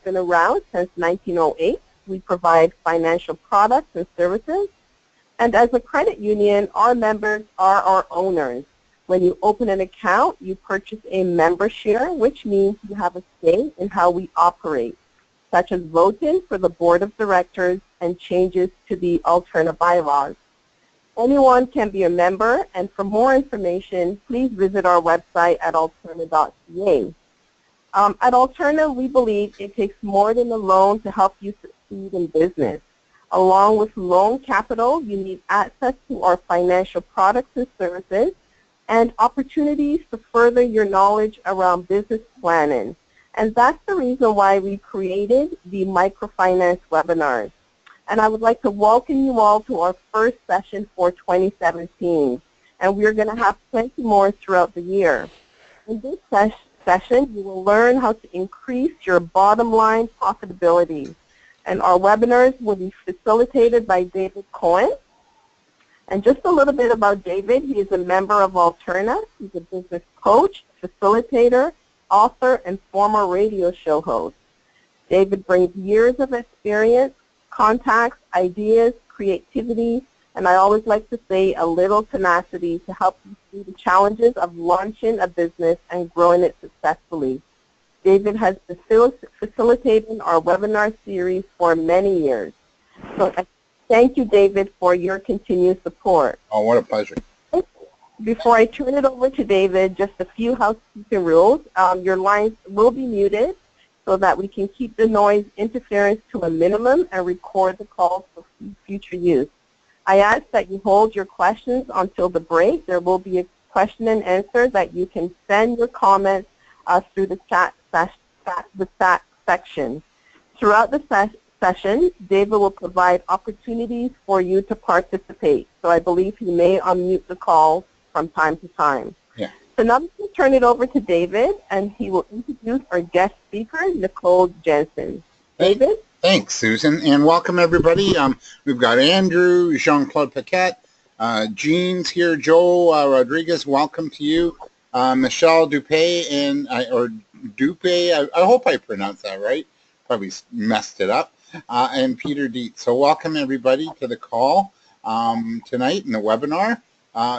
been around since 1908. We provide financial products and services. And as a credit union, our members are our owners. When you open an account, you purchase a member share, which means you have a say in how we operate, such as voting for the board of directors and changes to the Alterna bylaws. Anyone can be a member, and for more information, please visit our website at alterna.ca. At Alterna, we believe it takes more than a loan to help you succeed in business. Along with loan capital, you need access to our financial products and services and opportunities to further your knowledge around business planning. And that's the reason why we created the microfinance webinars. And I would like to welcome you all to our first session for 2017. And we're going to have plenty more throughout the year. In this session, you will learn how to increase your bottom line profitability. And our webinars will be facilitated by David Cohen. And just a little bit about David. He is a member of Alterna. He's a business coach, facilitator, author, and former radio show host. David brings years of experience, contacts, ideas, creativity, and I always like to say a little tenacity to help you through the challenges of launching a business and growing it successfully. David has facilitated our webinar series for many years. So thank you, David, for your continued support. Oh, what a pleasure. Before I turn it over to David, just a few housekeeping rules. Your lines will be muted so that we can keep the noise interference to a minimum and record the call for future use. I ask that you hold your questions until the break. There will be a question and answer that you can send your comments through the chat section. Throughout the session, David will provide opportunities for you to participate. So I believe he may unmute the call from time to time. Yeah. So now I'm going to turn it over to David, and he will introduce our guest speaker, Nicole Jensen. David? Thanks, Susan, and welcome everybody. We've got Andrew, Jean-Claude Paquette, Jean's here, Joe Rodriguez, welcome to you. Michelle Dupay, or Dupay, I hope I pronounced that right. Probably messed it up. And Peter Dietz. So welcome everybody to the call tonight in the webinar.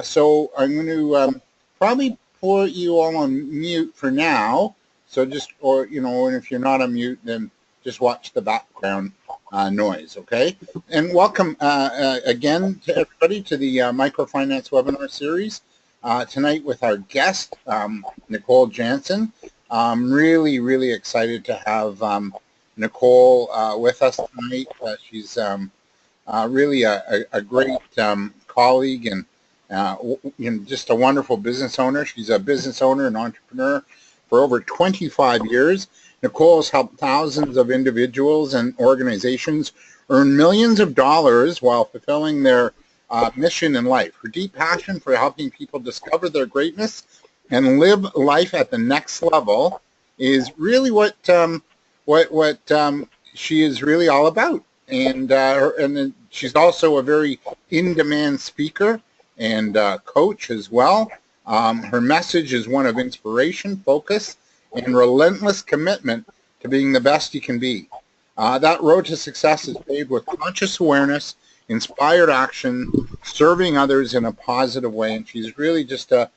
So I'm going to probably put you all on mute for now. So just, or, you know, and if you're not on mute, then just watch the background noise, okay? And welcome again to everybody to the Microfinance webinar series. Tonight with our guest, Nicole Jensen. I'm really, really excited to have Nicole with us tonight. She's really a great colleague and you know, just a wonderful business owner. She's a business owner and entrepreneur for over 25 years. Nicole has helped thousands of individuals and organizations earn millions of dollars while fulfilling their mission in life. Her deep passion for helping people discover their greatness and live life at the next level is really what she is really all about. And she's also a very in-demand speaker and coach as well. Her message is one of inspiration, focus, and relentless commitment to being the best you can be. That road to success is paved with conscious awareness, inspired action, serving others in a positive way, and she's really just a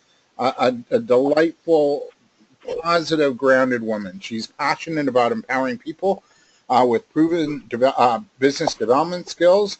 delightful, positive, grounded woman. She's passionate about empowering people with proven business development skills,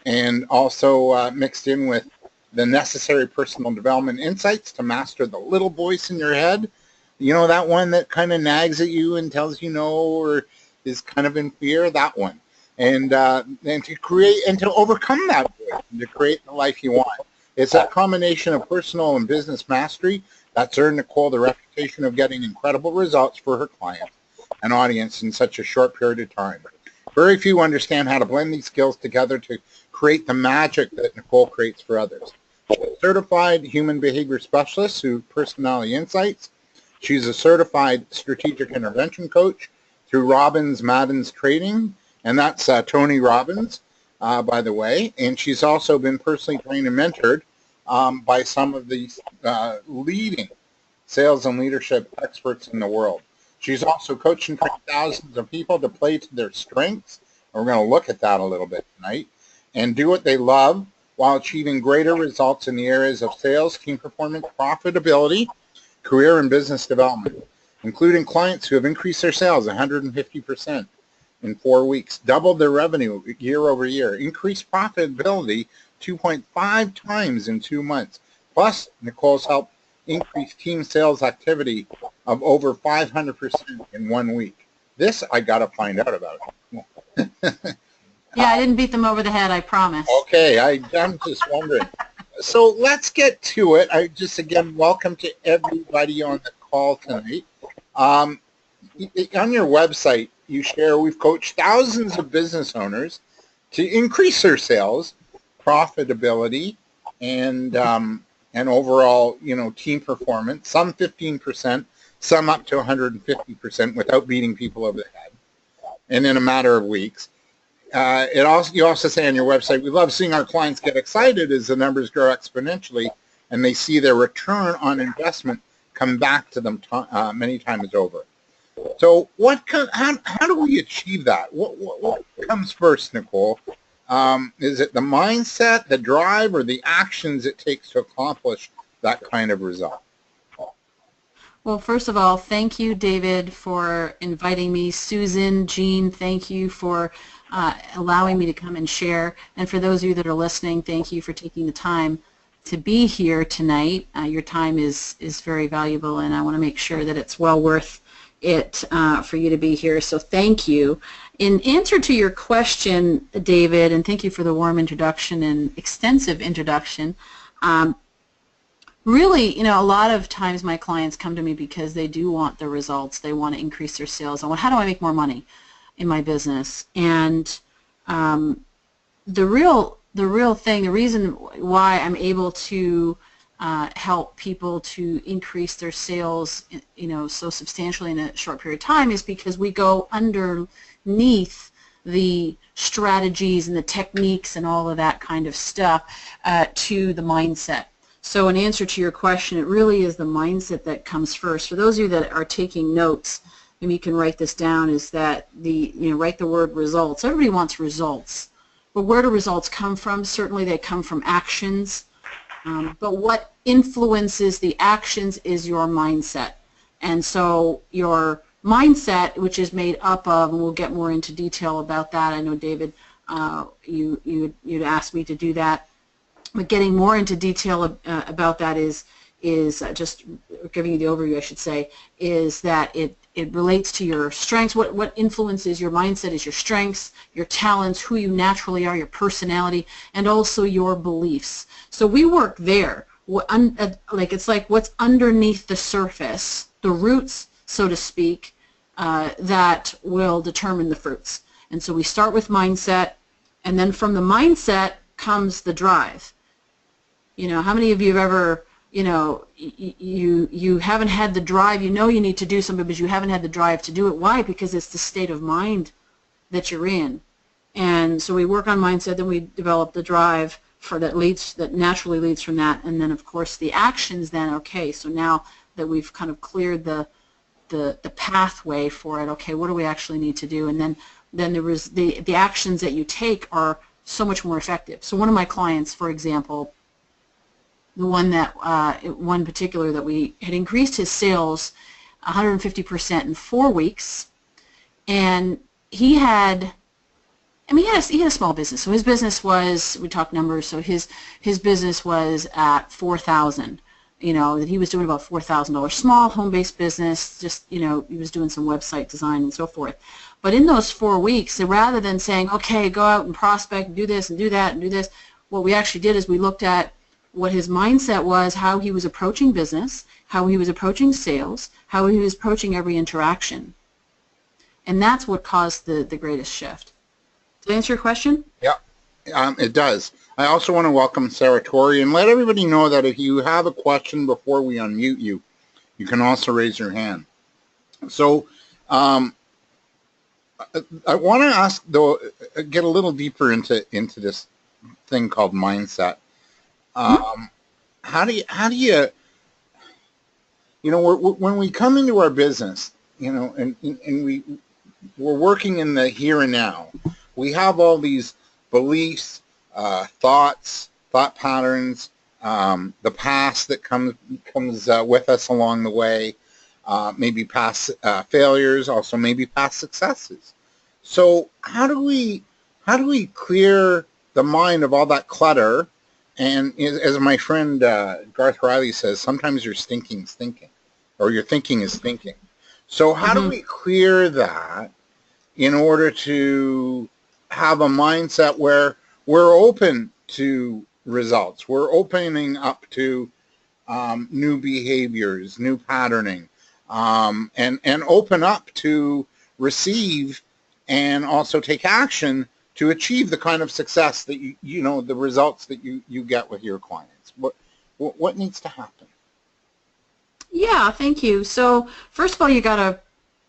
and also mixed in with the necessary personal development insights to master the little voice in your head. You know, that one that kind of nags at you and tells you no, or is kind of in fear, that one. And to create and to overcome that voice and to create the life you want. It's a combination of personal and business mastery that's earned Nicole the reputation of getting incredible results for her clients and audience in such a short period of time. Very few understand how to blend these skills together to create the magic that Nicole creates for others. She's a certified human behavior specialist through Personality Insights. She's a certified strategic intervention coach through Robbins Madden's training, and that's Tony Robbins, by the way. And she's also been personally trained and mentored by some of the leading sales and leadership experts in the world. She's also coached and trained thousands of people to play to their strengths. And we're going to look at that a little bit tonight. And do what they love while achieving greater results in the areas of sales, team performance, profitability, career, and business development, including clients who have increased their sales 150% in 4 weeks, doubled their revenue year over year, increased profitability 2.5 times in 2 months. Plus, Nicole's helped increase team sales activity of over 500% in 1 week. This I got to find out about. Yeah, I didn't beat them over the head, I promise. Okay, I'm just wondering. So let's get to it. I just, again, welcome to everybody on the call tonight. On your website, you share we've coached thousands of business owners to increase their sales, profitability, and overall, team performance. Some 15%, some up to 150% without beating people over the head, and in a matter of weeks. You also say on your website, we love seeing our clients get excited as the numbers grow exponentially, and they see their return on investment come back to them many times over. So how do we achieve that? What comes first, Nicole? Is it the mindset, the drive, or the actions it takes to accomplish that kind of result? Well, first of all, thank you, David, for inviting me. Susan, Jean, thank you for allowing me to come and share. And for those of you that are listening, thank you for taking the time to be here tonight. Your time is very valuable, and I want to make sure that it's well worth it for you to be here. So thank you. In answer to your question, David, and thank you for the warm introduction and extensive introduction, really, a lot of times my clients come to me because they do want the results. They want to increase their sales. I want, how do I make more money in my business? And the real thing, the reason why I'm able to help people to increase their sales, so substantially in a short period of time is because we go underneath the strategies and the techniques and all of that kind of stuff to the mindset. So in answer to your question, it really is the mindset that comes first. For those of you that are taking notes, maybe you can write this down, is that write the word results. Everybody wants results. But where do results come from? Certainly they come from actions. But what influences the actions is your mindset. And so your mindset, which is made up of, and we'll get more into detail about that. I know, David, you'd asked me to do that. But getting more into detail about that is just giving you the overview, I should say, is that it relates to your strengths. What influences your mindset is your strengths, your talents, who you naturally are, your personality, and also your beliefs. So we work there. It's like what's underneath the surface, the roots, so to speak, that will determine the fruits. And so we start with mindset, and then from the mindset comes the drive. How many of you have ever, you haven't had the drive, you need to do something, but you haven't had the drive to do it. Why? Because it's the state of mind that you're in. And so we work on mindset, then we develop the drive that naturally leads from that, and then of course the actions then, okay, so now that we've kind of cleared the pathway for it, okay, what do we actually need to do? And then the actions that you take are so much more effective. So one of my clients, for example, the one particular that we had increased his sales 150% in 4 weeks, and he had a small business. So his business was, we talked numbers, so his business was at $4,000. That he was doing about $4,000. Small home-based business, just, he was doing some website design and so forth. But in those 4 weeks, rather than saying, okay, go out and prospect and do this and do that and do this, what we actually did is we looked at what his mindset was, how he was approaching business, how he was approaching sales, how he was approaching every interaction. And that's what caused the greatest shift. Did I answer your question? Yeah, it does. I also want to welcome Sarah Torrey and let everybody know that if you have a question before we unmute you, you can also raise your hand. So I want to ask, though, get a little deeper into this thing called mindset. How do you when we come into our business, you know, and we're working in the here and now. We have all these beliefs, thoughts, thought patterns, the past that comes with us along the way, maybe past failures, also maybe past successes. So how do we clear the mind of all that clutter? And as my friend Garth Riley says, sometimes your stinking's thinking, or your thinking is thinking. So how do we clear that in order to have a mindset where we're open to results, we're opening up to new behaviors, new patterning, and open up to receive and also take action to achieve the kind of success that you know, the results that you get with your clients? What needs to happen? Yeah, thank you. So first of all, you gotta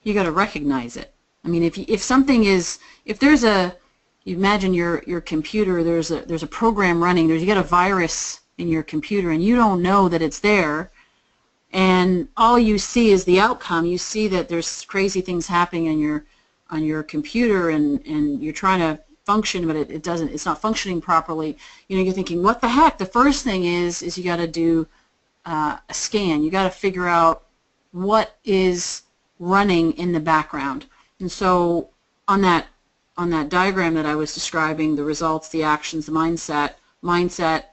recognize it. I mean, if something is, if there's a, you imagine your computer, there's a program running, you got a virus in your computer and you don't know that it's there, and all you see is the outcome. You see that there's crazy things happening on your computer, and you're trying to function, but it's not functioning properly. You know, you're thinking, what the heck? The first thing is you got to do a scan. You got to figure out what is running in the background. And so on that diagram that I was describing, the results, the actions, the mindset,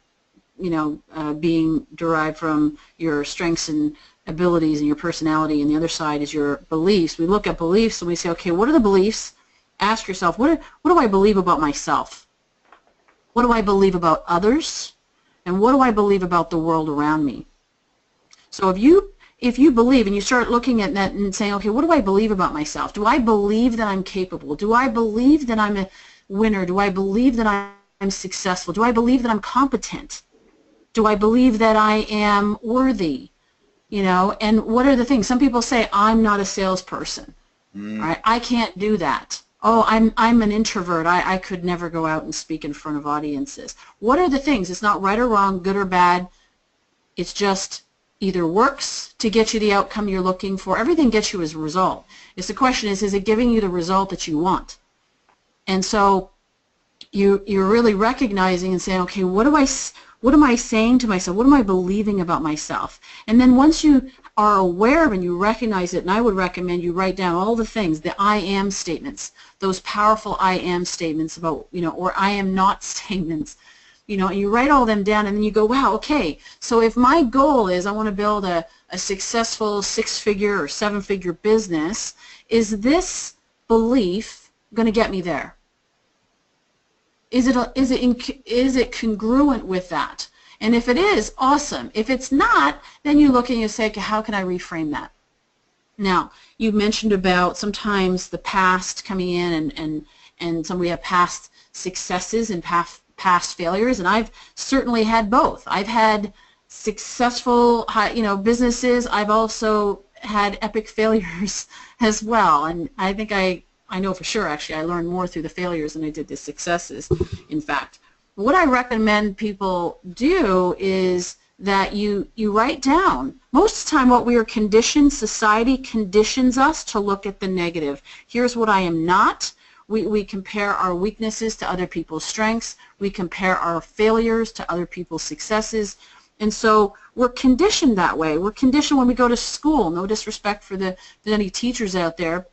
you know, being derived from your strengths and abilities and your personality, and the other side is your beliefs. We look at beliefs and we say, okay, what are the beliefs? Ask yourself, what do I believe about myself? What do I believe about others? And what do I believe about the world around me? So if you believe, and you start looking at that and saying, okay, what do I believe about myself? Do I believe that I'm capable? Do I believe that I'm a winner? Do I believe that I'm successful? Do I believe that I'm competent? Do I believe that I am worthy? You know, and what are the things? Some people say, I'm not a salesperson. Right? I can't do that. Oh, I'm an introvert. I could never go out and speak in front of audiences. What are the things? It's not right or wrong, good or bad. It's just either works to get you the outcome you're looking for. Everything gets you as a result. It's the question is it giving you the result that you want? And so you're really recognizing and saying, okay, what am I saying to myself? What am I believing about myself? And then once you are aware of and you recognize it, and I would recommend you write down all the things, the I am statements, those powerful I am statements about, you know, or I am not statements, you know, and you write all them down, and then you go, wow, okay, so if my goal is I want to build a successful 6-figure or 7-figure business, is this belief going to get me there? Is it congruent with that? And if it is, awesome. If it's not, then you look and you say, okay, how can I reframe that? Now, you mentioned about sometimes the past coming in, and somebody have past successes and past failures, and I've certainly had both. I've had successful, you know, businesses. I've also had epic failures as well, and I think I know for sure, actually, I learned more through the failures than I did the successes, in fact. What I recommend people do is that you write down. Most of the time what we are conditioned, society conditions us to look at the negative. Here's what I am not. We compare our weaknesses to other people's strengths. We compare our failures to other people's successes. And so we're conditioned that way. We're conditioned when we go to school. No disrespect for any teachers out there.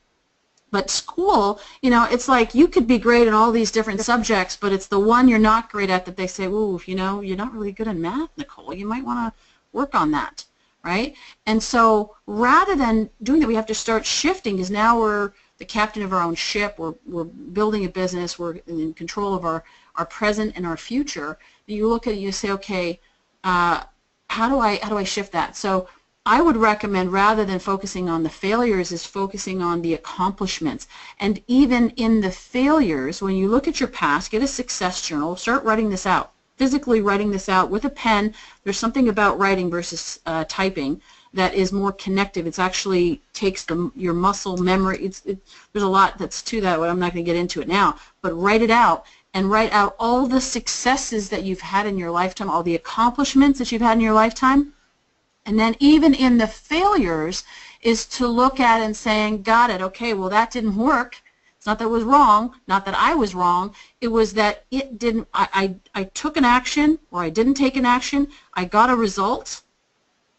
But school, you know, it's like you could be great in all these different subjects, but it's the one you're not great at that they say, ooh, you know, you're not really good in math, Nicole. You might want to work on that, right? And so rather than doing that, we have to start shifting, because now we're the captain of our own ship. We're building a business. We're in control of our present and our future. And you look at it and you say, okay, how do I shift that? So I would recommend, rather than focusing on the failures, is focusing on the accomplishments. And even in the failures, when you look at your past, get a success journal, start writing this out, physically writing this out with a pen. There's something about writing versus typing that is more connective. It actually takes your muscle memory. There's a lot that's to that, but I'm not going to get into it now. But write it out, and write out all the successes that you've had in your lifetime, all the accomplishments that you've had in your lifetime, And then even in the failures is to look at and saying, got it, okay, well that didn't work. It's not that it was wrong, not that I was wrong. It was that it didn't, I took an action or I didn't take an action. I got a result,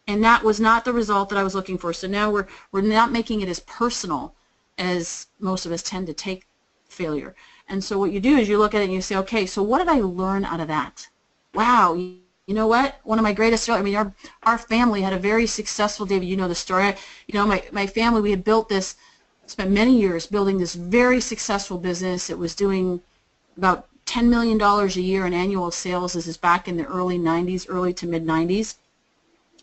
and that was not the result that I was looking for. So now we're not making it as personal as most of us tend to take failure. And so what you do is you look at it and you say, okay, so what did I learn out of that? Wow, you know what? One of my greatest, I mean, our family had a very successful, David, you know the story. You know, my family, we had built this, spent many years building this very successful business. It was doing about $10 million a year in annual sales. This is back in the early 90s, early to mid 90s.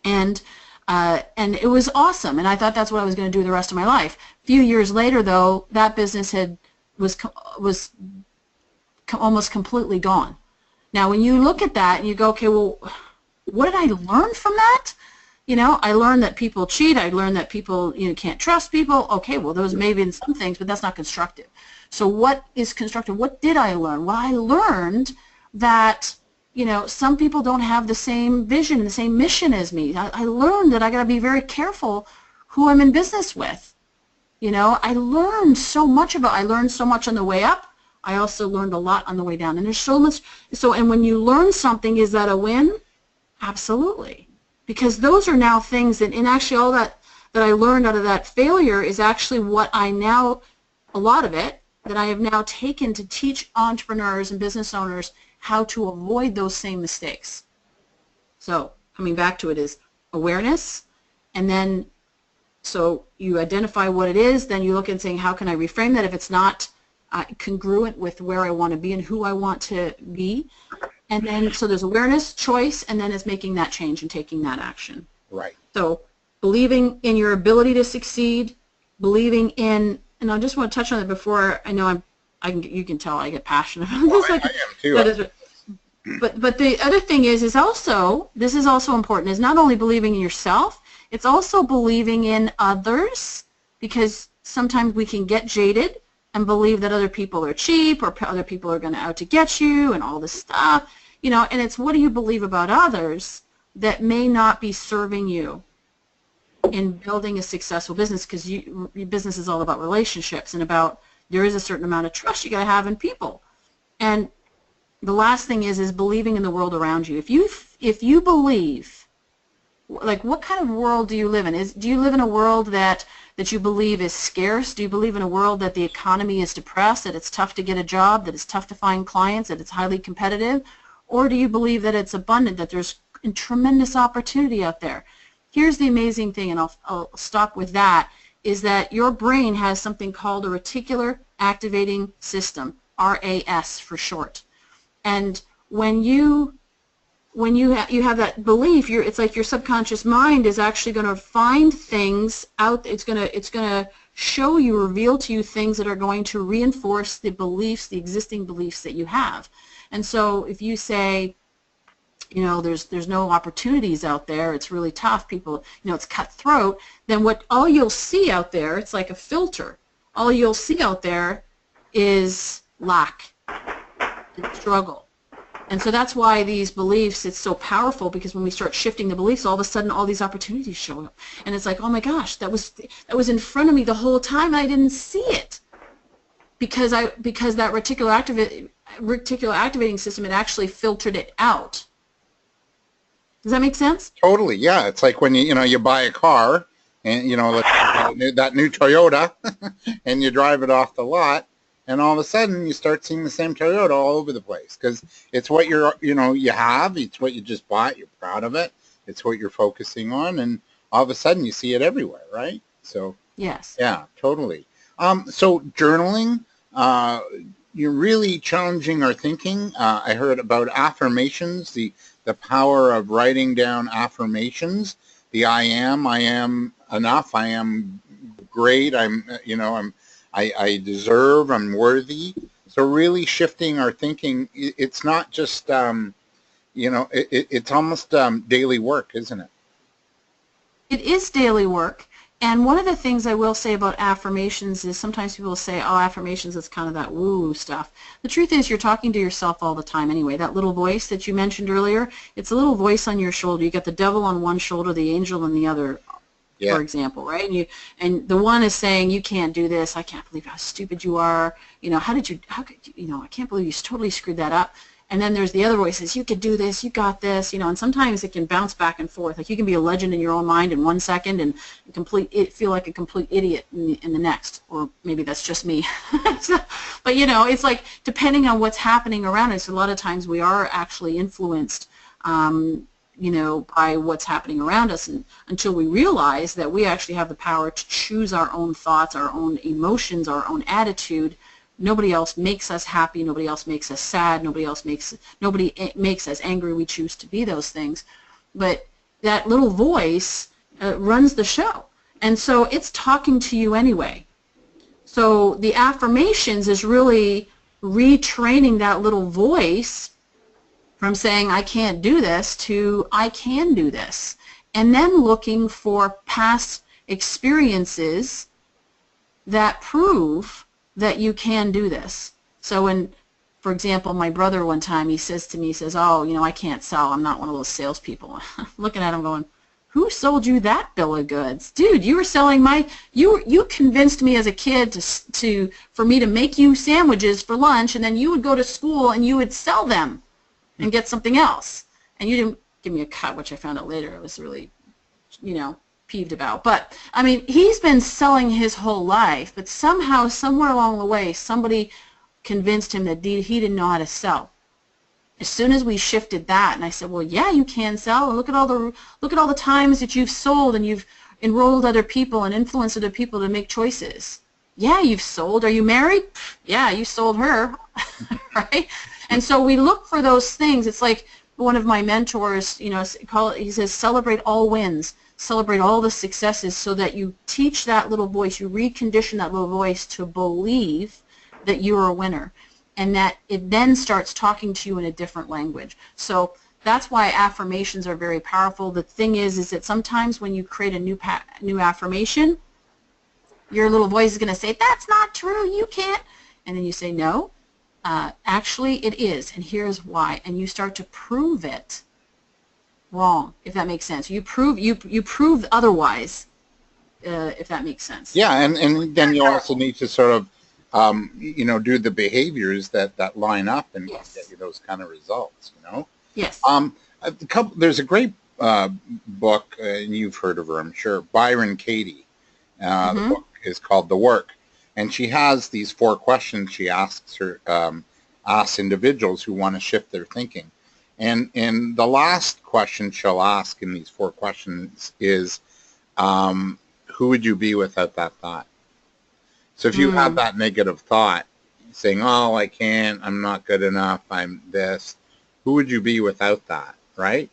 And it was awesome, and I thought that's what I was going to do the rest of my life. A few years later, though, that business was almost completely gone. Now, when you look at that and you go, okay, well, what did I learn from that? You know, I learned that people cheat. I learned that people, you know, can't trust people. Okay, well, those may be in some things, but that's not constructive. So what is constructive? What did I learn? Well, I learned that, you know, some people don't have the same vision, the same mission as me. I learned that I got to be very careful who I'm in business with. You know, I learned so much I learned so much on the way up. I also learned a lot on the way down. And there's so much, and when you learn something, is that a win? Absolutely. Because those are now things that, and actually all that I learned out of that failure is actually what I now, a lot of it, that I have now taken to teach entrepreneurs and business owners how to avoid those same mistakes. So coming back to it is awareness, and then so you identify what it is, then you look and saying, how can I reframe that if it's not congruent with where I want to be and who I want to be. And then, so there's awareness, choice, and then it's making that change and taking that action. Right. So believing in your ability to succeed, believing in, and I just want to touch on it before, I know you can tell I get passionate about this. I am too. But the other thing is also, this is also important, is not only believing in yourself, it's also believing in others, because sometimes we can get jaded and believe that other people are cheap or other people are going to out to get you and all this stuff, you know, and it's what do you believe about others that may not be serving you in building a successful business, because your business is all about relationships and about there is a certain amount of trust you got to have in people. And the last thing is believing in the world around you. If you believe, like, what kind of world do you live in? Do you live in a world that you believe is scarce? Do you believe in a world that the economy is depressed, that it's tough to get a job, that it's tough to find clients, that it's highly competitive? Or do you believe that it's abundant, that there's tremendous opportunity out there? Here's the amazing thing, and I'll stop with that, is that your brain has something called a reticular activating system, RAS for short. And when you have that belief, it's like your subconscious mind is actually going to find things out. It's going to show you, reveal to you things that are going to reinforce the beliefs, the existing beliefs that you have. And so if you say, you know, there's no opportunities out there, it's really tough, people, you know, it's cutthroat, then all you'll see out there, it's like a filter. All you'll see out there is lack and struggle. And so that's why these beliefs, it's so powerful, because when we start shifting the beliefs, all of a sudden all these opportunities show up. And it's like, oh my gosh, that was in front of me the whole time and I didn't see it. Because that reticular activating system, it actually filtered it out. Does that make sense? Totally, yeah. It's like when you buy a car, and that new Toyota, and you drive it off the lot, and all of a sudden you start seeing the same Toyota all over the place, because it's what you have, it's what you just bought, you're proud of it, it's what you're focusing on, and all of a sudden you see it everywhere, right? So yes, yeah, totally. So journaling, you're really challenging our thinking. I heard about affirmations, the power of writing down affirmations. The I am enough, I am great, I deserve, I'm worthy. So really shifting our thinking. It's not just it's almost daily work, isn't it? It is daily work. And one of the things I will say about affirmations is sometimes people say, oh, affirmations is kind of that woo-woo stuff. The truth is you're talking to yourself all the time anyway. That little voice that you mentioned earlier, it's a little voice on your shoulder. You got the devil on one shoulder, the angel on the other, for example, right? And the one is saying, you can't do this. I can't believe how stupid you are. You know, how could you, I can't believe you totally screwed that up. And then there's the other voice that says, you could do this, you got this, and sometimes it can bounce back and forth. Like you can be a legend in your own mind in 1 second and feel like a complete idiot in the next. Or maybe that's just me. But, it's like depending on what's happening around us, a lot of times we are actually influenced, by what's happening around us, and until we realize that we actually have the power to choose our own thoughts, our own emotions, our own attitude. Nobody else makes us happy. Nobody else makes us sad. Nobody makes us angry. We choose to be those things. But that little voice runs the show. And so it's talking to you anyway. So the affirmations is really retraining that little voice from saying, I can't do this, to I can do this. And then looking for past experiences that prove that you can do this. So when, for example, my brother one time, he says to me, oh, I can't sell. I'm not one of those salespeople. Looking at him going, who sold you that bill of goods? Dude, you were selling you convinced me as a kid for me to make you sandwiches for lunch, and then you would go to school and you would sell them and get something else. And you didn't give me a cut, which I found out later. I was really, peeved about. But, I mean, he's been selling his whole life, but somehow, somewhere along the way, somebody convinced him that he didn't know how to sell. As soon as we shifted that, and I said, well, yeah, you can sell, and look at all the times that you've sold and you've enrolled other people and influenced other people to make choices. Yeah, you've sold. Are you married? Yeah, you sold her, right? And so we look for those things. It's like one of my mentors, he says, celebrate all wins. Celebrate all the successes, so that you teach that little voice, you recondition that little voice to believe that you're a winner, and that it then starts talking to you in a different language. So that's why affirmations are very powerful. The thing is that sometimes when you create a new affirmation, your little voice is going to say, that's not true, you can't. And then you say, no, actually it is, and here's why. And you start to prove it wrong, if that makes sense. You prove otherwise, if that makes sense. Yeah, and then you also need to sort of, do the behaviors that line up and get you those kind of results. Yes. There's a great book, and you've heard of her, I'm sure, Byron Katie. The book is called The Work, and she has these 4 questions she asks individuals who want to shift their thinking. And the last question she'll ask in these 4 questions is, who would you be without that thought? So if you have that negative thought, saying, oh, I can't, I'm not good enough, I'm this, who would you be without that, right?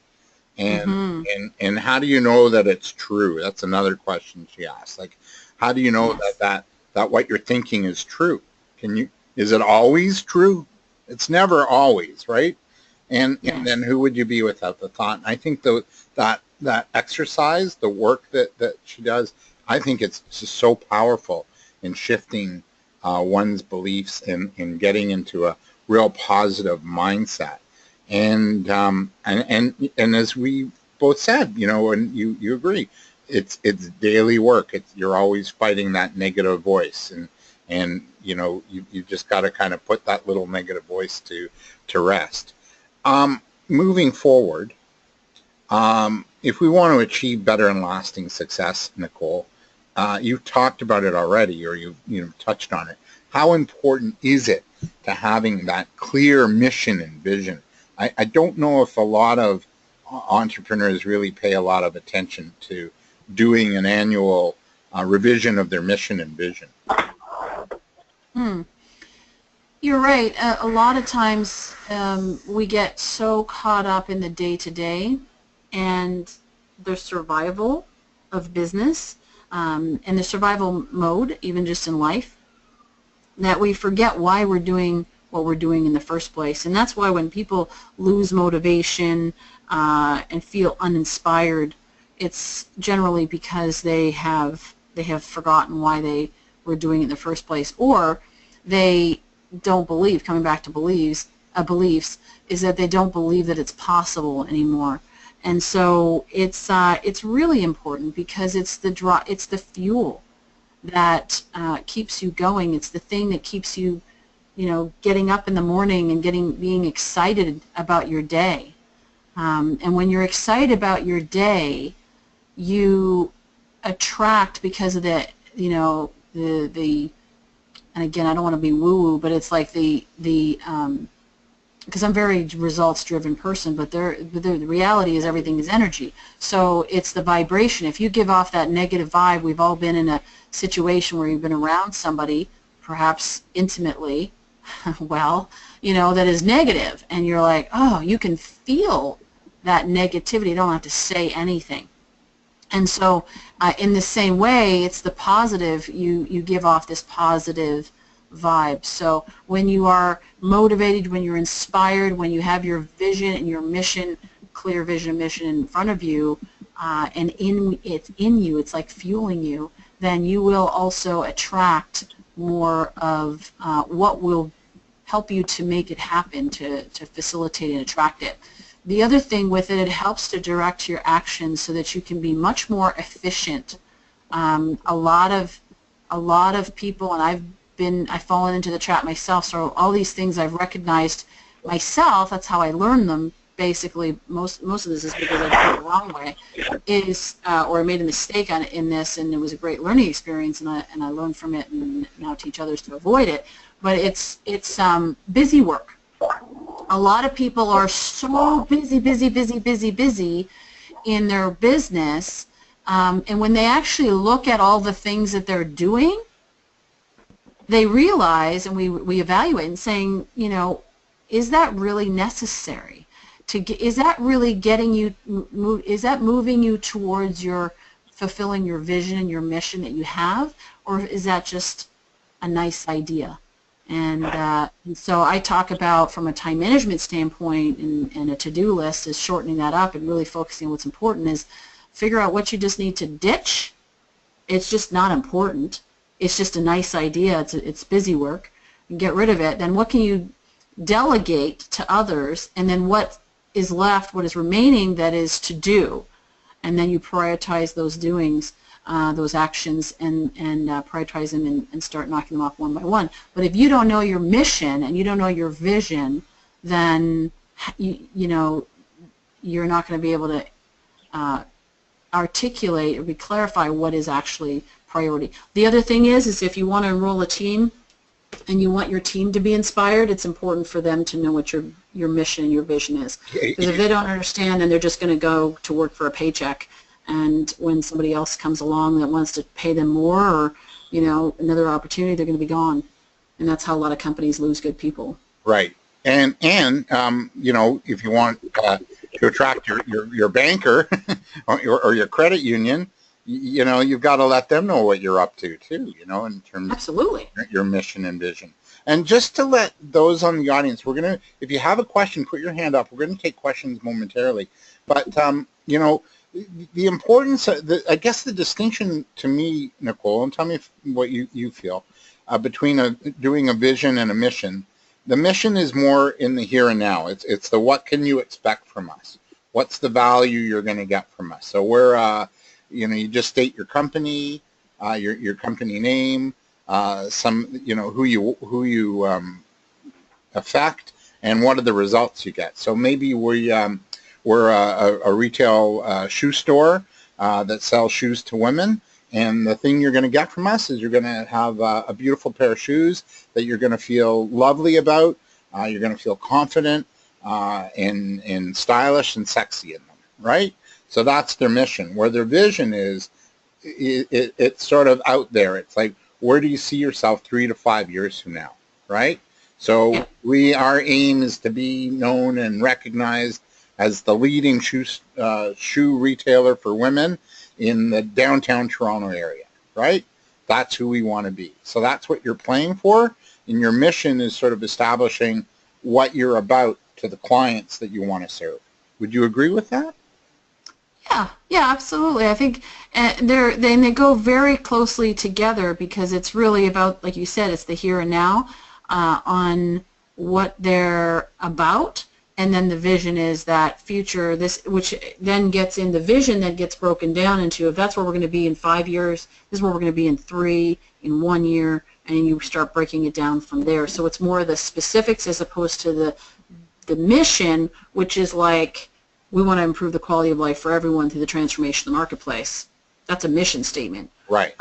And and how do you know that it's true? That's another question she asks. Like, how do you know that what you're thinking is true? Is it always true? It's never always, right? And then who would you be without the thought? And I think that exercise, the work that she does, I think it's just so powerful in shifting one's beliefs and getting into a real positive mindset. And as we both said, and you agree, it's daily work. You're always fighting that negative voice, and you just got to kind of put that little negative voice to rest. Moving forward, if we want to achieve better and lasting success, Nicole, you've talked about it already, or you've touched on it. How important is it to having that clear mission and vision? I don't know if a lot of entrepreneurs really pay a lot of attention to doing an annual revision of their mission and vision. You're right. A lot of times we get so caught up in the day-to-day and the survival of business and the survival mode, even just in life, that we forget why we're doing what we're doing in the first place. And that's why when people lose motivation and feel uninspired, it's generally because they have they have forgotten why they were doing it in the first place, or they don't believe, coming back to beliefs, is that they don't believe that it's possible anymore. And so it's really important because it's the fuel that keeps you going. It's the thing that keeps you, getting up in the morning and being excited about your day. And when you're excited about your day, you attract, because of the, and again, I don't want to be woo-woo, but it's like because I'm a very results-driven person, but the reality is everything is energy. So it's the vibration. If you give off that negative vibe, we've all been in a situation where you've been around somebody, perhaps intimately, well, that is negative, and you're like, oh, you can feel that negativity. You don't have to say anything. And so in the same way, it's the positive. You give off this positive vibe. So when you are motivated, when you're inspired, when you have your vision and your mission, clear vision and mission in front of you, and it's in you, it's like fueling you, then you will also attract more of what will help you to make it happen, to facilitate and attract it. The other thing with it, it helps to direct your actions so that you can be much more efficient. A lot of people, and I've fallen into the trap myself, so all these things I've recognized myself, that's how I learned them, basically. Most of this is because I did it the wrong way, or I made a mistake in this, and it was a great learning experience, and I learned from it and now teach others to avoid it. But it's busy work. A lot of people are so busy in their business, and when they actually look at all the things that they're doing, they realize, and we evaluate and saying, is that really necessary? Is that really getting you? Is that moving you towards fulfilling your vision and your mission that you have, or is that just a nice idea? And so I talk about, from a time management standpoint and a to-do list, is shortening that up and really focusing on what's important, is figure out what you just need to ditch. It's just not important. It's just a nice idea. It's busy work. And get rid of it. Then what can you delegate to others? And then what is left, what is remaining, that is to do. And then you prioritize those doings, those actions, and prioritize them and start knocking them off one by one. But if you don't know your mission and you don't know your vision, then you're not going to be able to articulate or clarify what is actually priority. The other thing is if you want to enroll a team and you want your team to be inspired, it's important for them to know what your mission and your vision is. Because if they don't understand, then they're just going to go to work for a paycheck. And when somebody else comes along that wants to pay them more, or another opportunity, they're going to be gone. And that's how a lot of companies lose good people. Right. And if you want to attract your banker or your credit union, you've got to let them know what you're up to too, in terms Absolutely. of your mission and vision. And just to let those on the audience, if you have a question, put your hand up. We're going to take questions momentarily. But, the importance, I guess the distinction to me, Nicole, and tell me what you feel, between doing a vision and a mission. The mission is more in the here and now. It's the what can you expect from us? What's the value you're going to get from us? So we're, you just state your company, your company name, who you affect, and what are the results you get. So maybe we're a retail shoe store that sells shoes to women, and the thing you're going to get from us is you're going to have a beautiful pair of shoes that you're going to feel lovely about. You're going to feel confident and stylish and sexy in them, right? So that's their mission. Where their vision is, it's sort of out there. It's like, where do you see yourself 3 to 5 years from now, right? So our aim is to be known and recognized as the leading shoe retailer for women in the downtown Toronto area, right? That's who we want to be. So that's what you're playing for, and your mission is sort of establishing what you're about to the clients that you want to serve. Would you agree with that? Yeah, absolutely. I think they go very closely together because it's really about, like you said, it's the here and now on what they're about, and then the vision is that future, this, which then gets in the vision that gets broken down into, if that's where we're going to be in 5 years, this is where we're going to be in 3, in 1 year, and then you start breaking it down from there. So it's more the specifics as opposed to the mission, which is like, we want to improve the quality of life for everyone through the transformation of the marketplace. That's a mission statement. Right.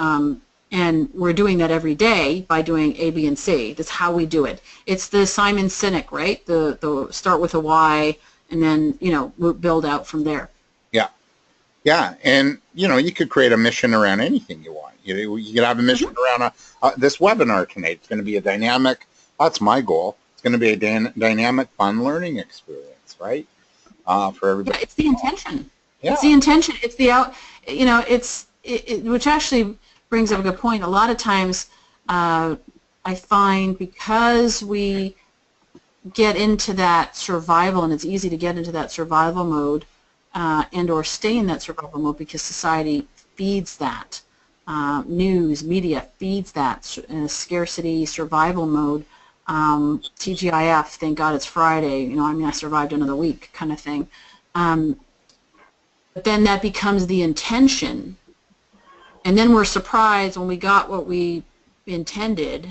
And we're doing that every day by doing A, B, and C. That's how we do it. It's the Simon Sinek, right? The start with a why, and then, you know, build out from there. Yeah. Yeah. And, you know, you could create a mission around anything you want. You could have a mission around this webinar tonight. It's going to be a dynamic, that's my goal. It's going to be a dynamic, fun learning experience, right? For everybody. Yeah, it's the intention. Yeah. It's the intention. It's the you know, which actually brings up a good point. A lot of times I find because we get into that survival, and it's easy to get into that survival mode and or stay in that survival mode because society feeds that. News, media feeds that scarcity, survival mode. TGIF, thank God it's Friday, you know, I mean, I survived another week kind of thing. But then that becomes the intention. And then we're surprised when we got what we intended,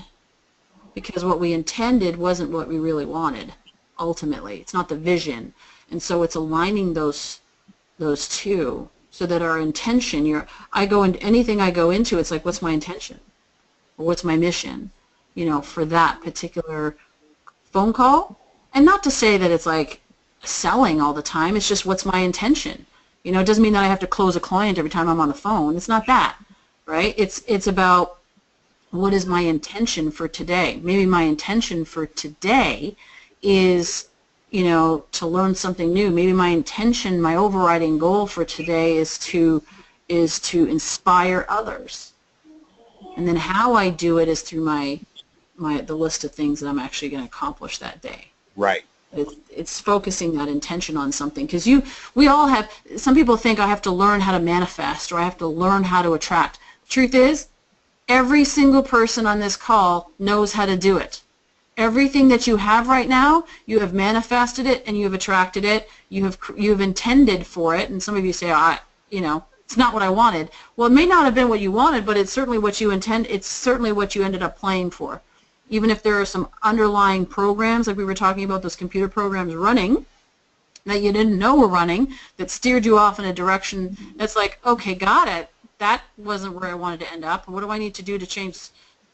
because what we intended wasn't what we really wanted, ultimately. It's not the vision. And so it's aligning those two so that our intention, anything I go into, it's like, what's my intention? Or what's my mission? You know, for that particular phone call. And not to say that it's like selling all the time, it's just what's my intention. You know, it doesn't mean that I have to close a client every time I'm on the phone. It's not that, right? It's about what is my intention for today. Maybe my intention for today is, you know, to learn something new. Maybe my intention, my overriding goal for today is to inspire others. And then how I do it is through the list of things that I'm actually going to accomplish that day. Right. It's focusing that intention on something, because we all have, some people think I have to learn how to manifest or I have to learn how to attract. The truth is, every single person on this call knows how to do it. Everything that you have right now, you have manifested it and you have attracted it. You have intended for it, and some of you say, you know, it's not what I wanted. Well, it may not have been what you wanted, but it's certainly what you intend. It's certainly what you ended up playing for. Even if there are some underlying programs, like we were talking about, those computer programs running that you didn't know were running, that steered you off in a direction that's like, okay, got it. That wasn't where I wanted to end up. What do I need to do to change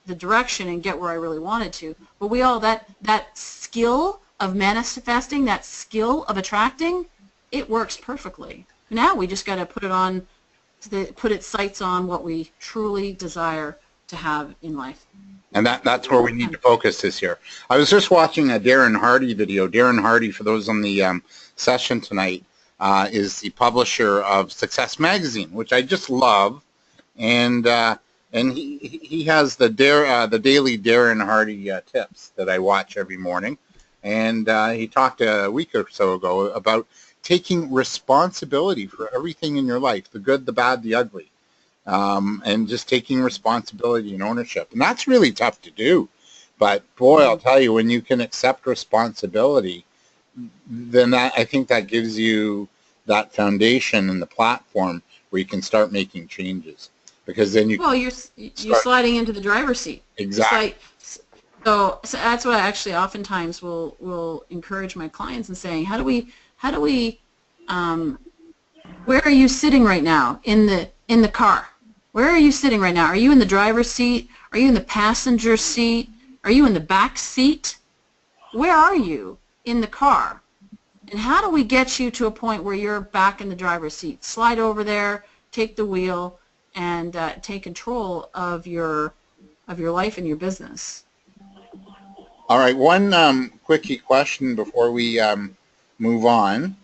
the direction and get where I really wanted to? But we all, that skill of manifesting, that skill of attracting, it works perfectly. Now we just got to put its sights on what we truly desire to have in life. And that's where we need to focus this year. I was just watching a Darren Hardy video. Darren Hardy, for those on the session tonight, is the publisher of Success Magazine, which I just love. And he has the daily Darren Hardy tips that I watch every morning. And he talked a week or so ago about taking responsibility for everything in your life, the good, the bad, the ugly. And just taking responsibility and ownership. And that's really tough to do. But boy, I'll tell you, when you can accept responsibility, then I think that gives you that foundation and the platform where you can start making changes. Because then you're sliding into the driver's seat. Exactly. So that's what I actually oftentimes will encourage my clients in saying, how do we where are you sitting right now in the car? Where are you sitting right now? Are you in the driver's seat? Are you in the passenger seat? Are you in the back seat? Where are you in the car? And how do we get you to a point where you're back in the driver's seat? Slide over there, take the wheel, and take control of your life and your business. All right, one quickie question before we move on.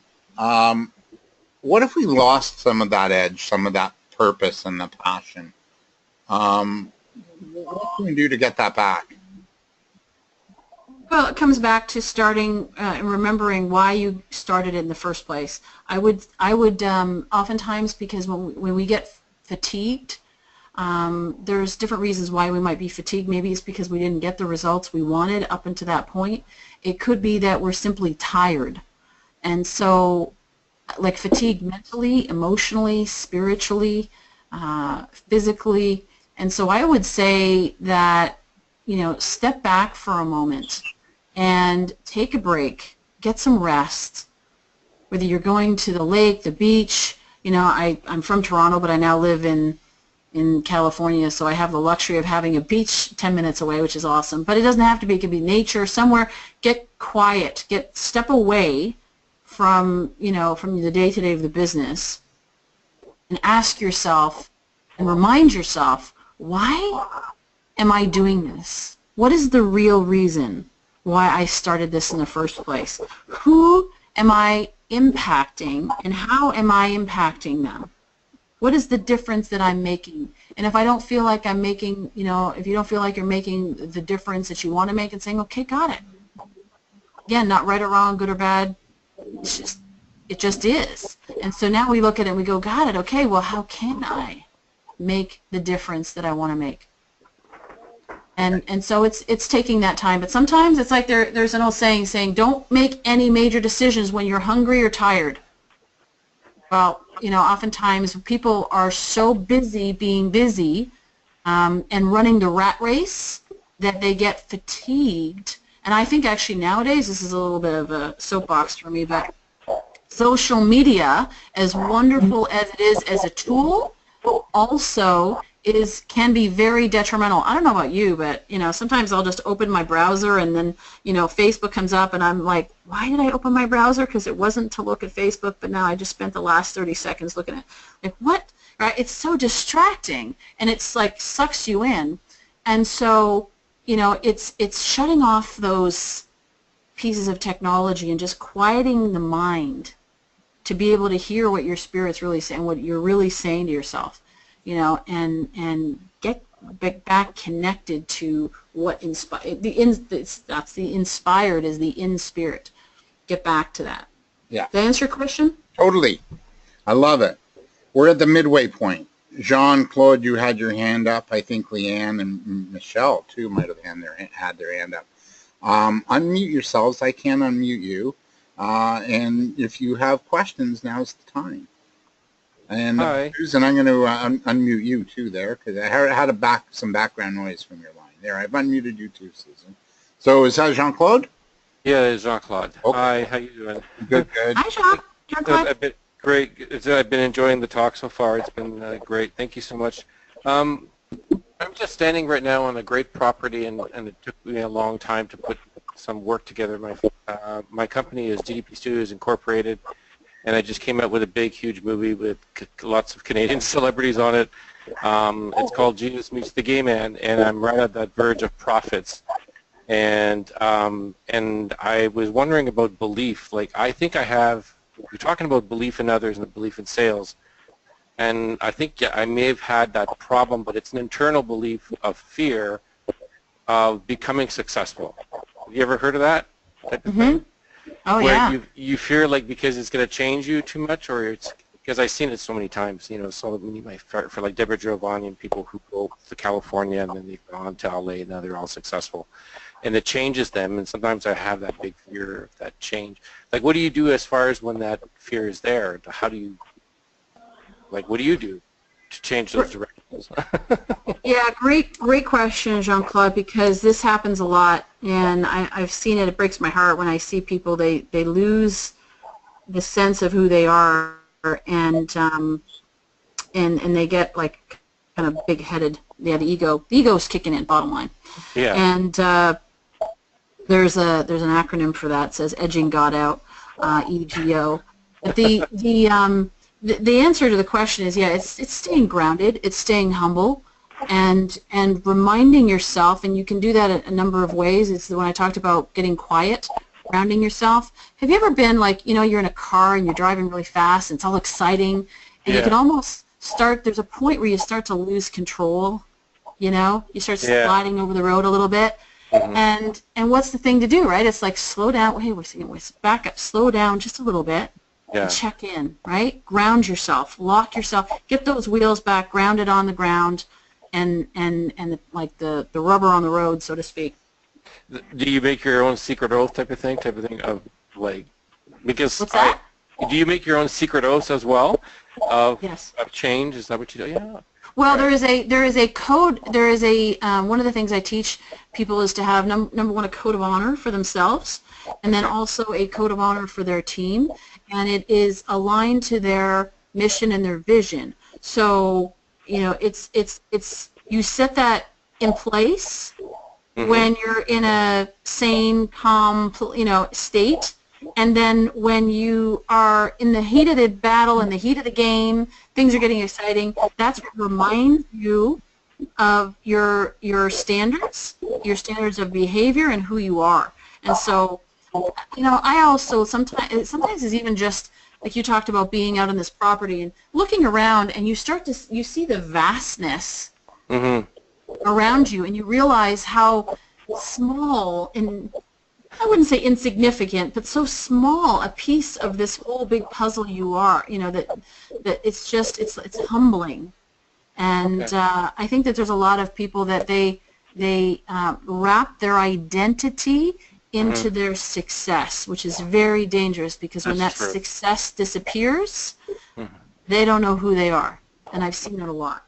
What if we lost some of that edge, some of that purpose and the passion? What can we do to get that back? Well, it comes back to starting and remembering why you started in the first place. I would oftentimes, because when we get fatigued, there's different reasons why we might be fatigued. Maybe it's because we didn't get the results we wanted up until that point. It could be that we're simply tired. And so, like fatigued mentally, emotionally, spiritually, physically. And so I would say that, step back for a moment and take a break, get some rest, whether you're going to the lake, the beach. I'm from Toronto, but I now live in California, so I have the luxury of having a beach 10 minutes away, which is awesome. But it doesn't have to be. It can be nature, somewhere. Get quiet. Step away from the day-to-day of the business, and ask yourself and remind yourself, why am I doing this? What is the real reason why I started this in the first place? Who am I impacting, and how am I impacting them? What is the difference that I'm making? And if I don't feel like I'm making, if you don't feel like you're making the difference that you want to make, and saying, okay, got it. Again, not right or wrong, good or bad. It just is. And so now we look at it and we go, got it. Okay, well, how can I make the difference that I want to make? And so it's taking that time. But sometimes it's like there's an old saying don't make any major decisions when you're hungry or tired. Well, oftentimes people are so busy being busy and running the rat race that they get fatigued. And I think actually nowadays, this is a little bit of a soapbox for me, but social media, as wonderful as it is as a tool, also can be very detrimental. I don't know about you, but sometimes I'll just open my browser and then Facebook comes up and I'm like, why did I open my browser? Because it wasn't to look at Facebook, but now I just spent the last 30 seconds looking at it. Like, what? Right? It's so distracting, and it's like sucks you in. And so it's shutting off those pieces of technology and just quieting the mind to be able to hear what your spirit's really saying, what you're really saying to yourself. And get back connected to what inspired. That's the inspired is the in spirit. Get back to that. Yeah. Did I answer your question? Totally. I love it. We're at the midway point. Jean-Claude, you had your hand up. I think Leanne and Michelle too might have had their hand up. Unmute yourselves. I can unmute you. And if you have questions, now's the time. And Susan, I'm going to unmute you too there, because I had some background noise from your line. There, I've unmuted you too, Susan. So is that Jean-Claude? Yeah, it's Jean-Claude. Okay. Hi, how you doing? Good. Hi, Jean-Claude. Great. I've been enjoying the talk so far. It's been great. Thank you so much. I'm just standing right now on a great property, and it took me a long time to put some work together. My company is GDP Studios Incorporated, and I just came out with a big, huge movie with lots of Canadian celebrities on it. It's called Jesus Meets the Gay Man, and I'm right at that verge of profits. And I was wondering about belief. Like, I think you're talking about belief in others and belief in sales. And I think I may have had that problem, but it's an internal belief of fear of becoming successful. Have you ever heard of that type of thing? Oh, where yeah. you fear like because it's going to change you too much, or it's because I've seen it so many times. So many for like Deborah Giovanni and people who go to California and then they've gone to LA and now they're all successful, and it changes them. And sometimes I have that big fear of that change. Like, what do you do as far as when that fear is there? How do you what do you do to change those directions? Yeah, great question, Jean-Claude, because this happens a lot, and I've seen it. It breaks my heart when I see people, they lose the sense of who they are, and they get like kind of big-headed. Yeah, the ego's kicking in, bottom line. Yeah. And there's an acronym for that. It says edging God out, EGO. But the answer to the question is, yeah, it's staying grounded, it's staying humble, and reminding yourself, and you can do that a number of ways. It's the one I talked about, getting quiet, grounding yourself. Have you ever been like, you're in a car and you're driving really fast and it's all exciting, and you can almost there's a point where you start to lose control, you start sliding over the road a little bit, And what's the thing to do, right? It's like slow down. Hey, we're back up. Slow down just a little bit. Yeah. Check in, right? Ground yourself. Lock yourself. Get those wheels back grounded on the ground, and like the rubber on the road, so to speak. Do you make your own secret oath type of thing of like, because What's that? Do you make your own secret oaths as well of change? Is that what you do? Yeah. Well, there is a code. There is a one of the things I teach people is to have number one, a code of honor for themselves, and then also a code of honor for their team, and it is aligned to their mission and their vision. So it's you set that in place when you're in a sane, calm, state. And then when you are in the heat of the battle, in the heat of the game, things are getting exciting, that's what reminds you of your standards of behavior and who you are. And so, I also sometimes it's even just like you talked about being out on this property and looking around, and you see the vastness around you, and you realize how small and I wouldn't say insignificant, but so small a piece of this whole big puzzle you are, that it's humbling. And I think that there's a lot of people that they wrap their identity into their success, which is very dangerous, because when that success disappears, they don't know who they are. And I've seen it a lot.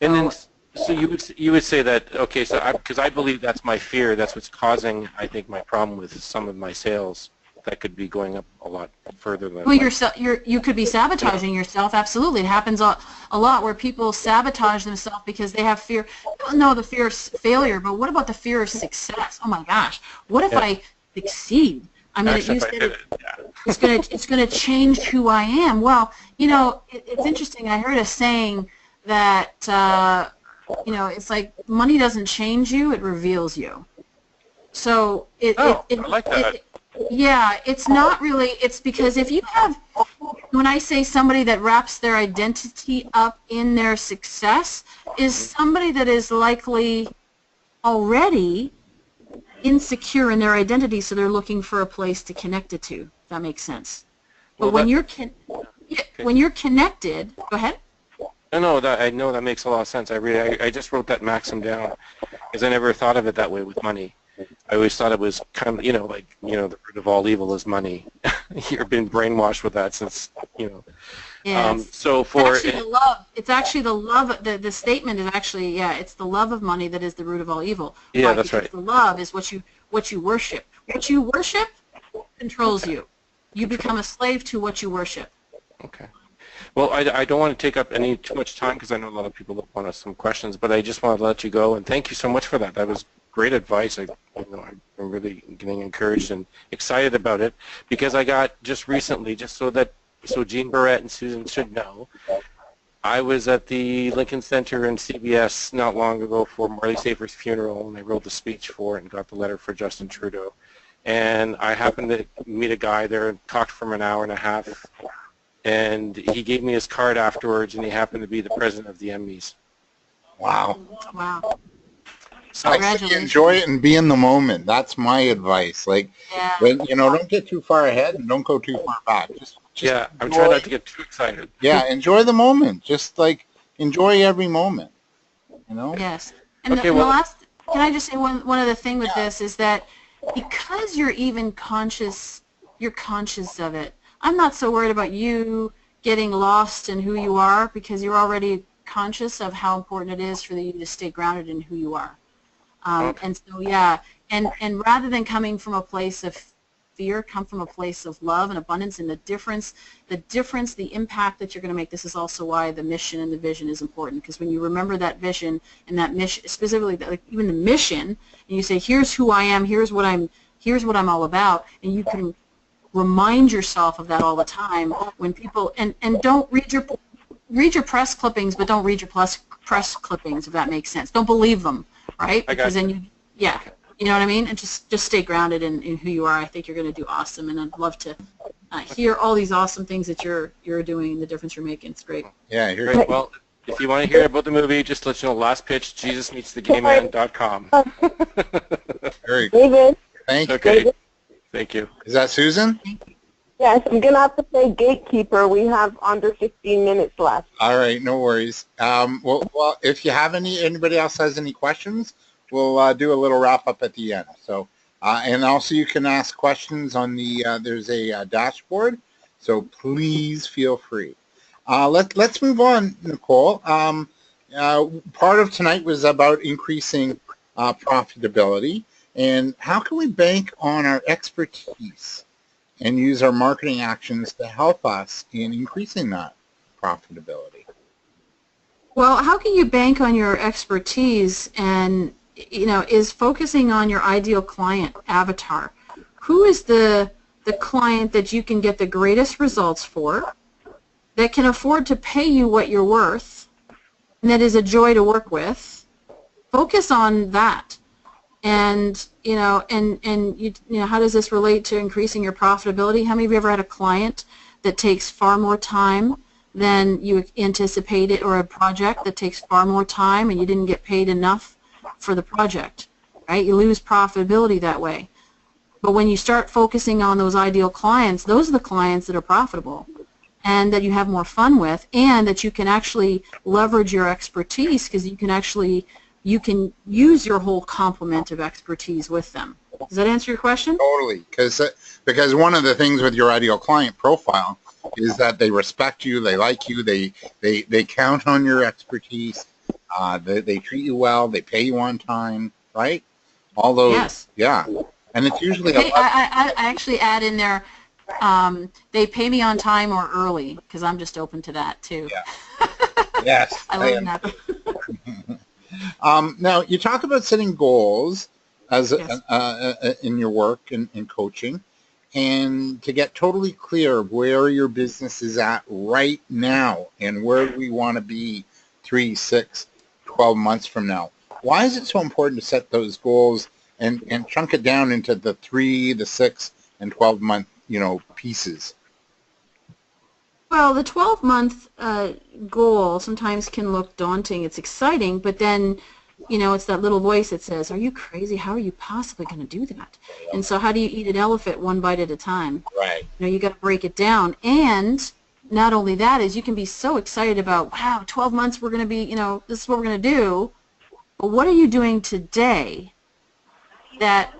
And then, so you would say that, okay, so because I believe that's my fear, that's what's causing, I think, my problem with some of my sales, that could be going up a lot further than. Well, you could be sabotaging yourself. Absolutely, it happens a lot where people sabotage themselves because they have fear. No, the fear of failure, but what about the fear of success? Oh my gosh, what if I succeed? I mean, it's going to change who I am. Well, it's interesting. I heard a saying that. It's like money doesn't change you; it reveals you. So I like that. It's not really. It's because if you have, when I say somebody that wraps their identity up in their success, is somebody that is likely already insecure in their identity, so they're looking for a place to connect it to. If that makes sense. But when you're connected, go ahead. No, I know that makes a lot of sense. I just wrote that maxim down because I never thought of it that way with money. I always thought it was kind of, the root of all evil is money. You've been brainwashed with that since, Yes. So for it's actually the love. The statement is actually, it's the love of money that is the root of all evil. Yeah, Why? That's because right. The love is what you worship. What you worship controls you. You become a slave to what you worship. Okay. Well, I don't want to take up too much time because I know a lot of people want some questions, but I just want to let you go, and thank you so much for that. That was great advice. I'm really getting encouraged and excited about it because I got just recently, so Jean Barrett and Susan should know, I was at the Lincoln Center in CBS not long ago for Marley Safer's funeral, and I wrote the speech for it and got the letter for Justin Trudeau. And I happened to meet a guy there and talked for an hour and a half. And he gave me his card afterwards, and he happened to be the president of the Emmys. Wow. Wow. So I say enjoy it and be in the moment. That's my advice. Like, don't get too far ahead and don't go too far back. Just I'm trying not to get too excited. Yeah, enjoy the moment. Just enjoy every moment. Yes. And the last, can I just say one other thing with this is that because you're even conscious, you're conscious of it. I'm not so worried about you getting lost in who you are because you're already conscious of how important it is for you to stay grounded in who you are. And so, and rather than coming from a place of fear, come from a place of love and abundance, and the impact that you're going to make. This is also why the mission and the vision is important, because when you remember that vision and that mission, specifically even the mission, and you say, here's who I am, here's what I'm all about, and you can remind yourself of that all the time when people, and don't read your press clippings, but don't read your press clippings, if that makes sense. Don't believe them, right? Because then you know what I mean? And just stay grounded in who you are. I think you're going to do awesome, and I'd love to hear all these awesome things that you're doing, the difference you're making. It's great. Yeah, great. Well, If you want to hear about the movie, just let you know, last pitch, JesusMeetsTheGayMan.com. Very good. David. Thank you. Okay. David? Thank you. Is that Susan? Yes, I'm going to have to play gatekeeper. We have under 15 minutes left. All right, no worries. Well, if you have anybody else has any questions, we'll do a little wrap up at the end. So, and also you can ask questions on the there's a dashboard. So please feel free. Let's move on, Nicole. Part of tonight was about increasing profitability, and how can we bank on our expertise and use our marketing actions to help us in increasing that profitability? Well, how can you bank on your expertise and, is focusing on your ideal client avatar. Who is the client that you can get the greatest results for, that can afford to pay you what you're worth, and that is a joy to work with? Focus on that. And how does this relate to increasing your profitability? How many of you ever had a client that takes far more time than you anticipated, or a project that takes far more time and you didn't get paid enough for the project, right? You lose profitability that way. But when you start focusing on those ideal clients, those are the clients that are profitable and that you have more fun with, and that you can actually leverage your expertise, because you can use your whole complement of expertise with them. Does that answer your question? Totally, because one of the things with your ideal client profile is that they respect you, they like you, they count on your expertise, they treat you well, they pay you on time, right? All those, yes. Yeah, and it's usually I actually add in there, they pay me on time or early, because I'm just open to that too. Yeah. Yes, I learned that. Now, you talk about setting goals as Yes. in your work and in coaching, and to get totally clear of where your business is at right now and where we want to be 3, 6, 12 months from now. Why is it so important to set those goals and chunk it down into the 3, the 6, and 12-month pieces? Well, the 12-month goal sometimes can look daunting. It's exciting, but then, it's that little voice that says, are you crazy? How are you possibly going to do that? And so how do you eat an elephant one bite at a time? Right. You got to break it down. And not only that, is you can be so excited about, wow, 12 months we're going to be, this is what we're going to do. But what are you doing today that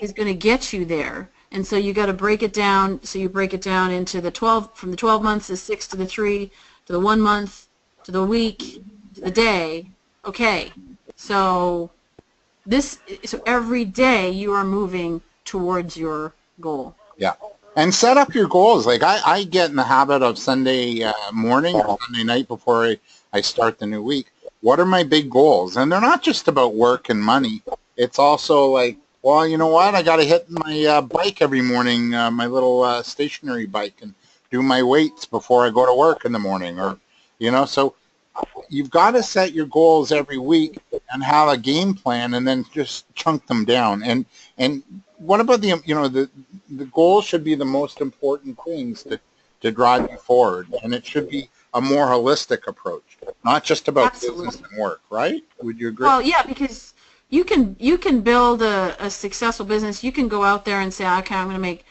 is going to get you there? And so you got to break it down. So you break it down into from the 12 months, the 6 to the 3, to the 1 month, to the week, to the day. Okay. So every day you are moving towards your goal. Yeah. And set up your goals. Like I get in the habit of Sunday morning or Sunday night before I start the new week. What are my big goals? And they're not just about work and money. It's also like, well, you know what? I got to hit my bike every morning, my little stationary bike, and do my weights before I go to work in the morning. Or, so you've got to set your goals every week and have a game plan, and then just chunk them down. And what about the goal should be the most important things to drive you forward, and it should be a more holistic approach, not just about Absolutely. business and work, right? Would you agree? Well, yeah, because you can build a successful business. You can go out there and say, okay, I'm going to make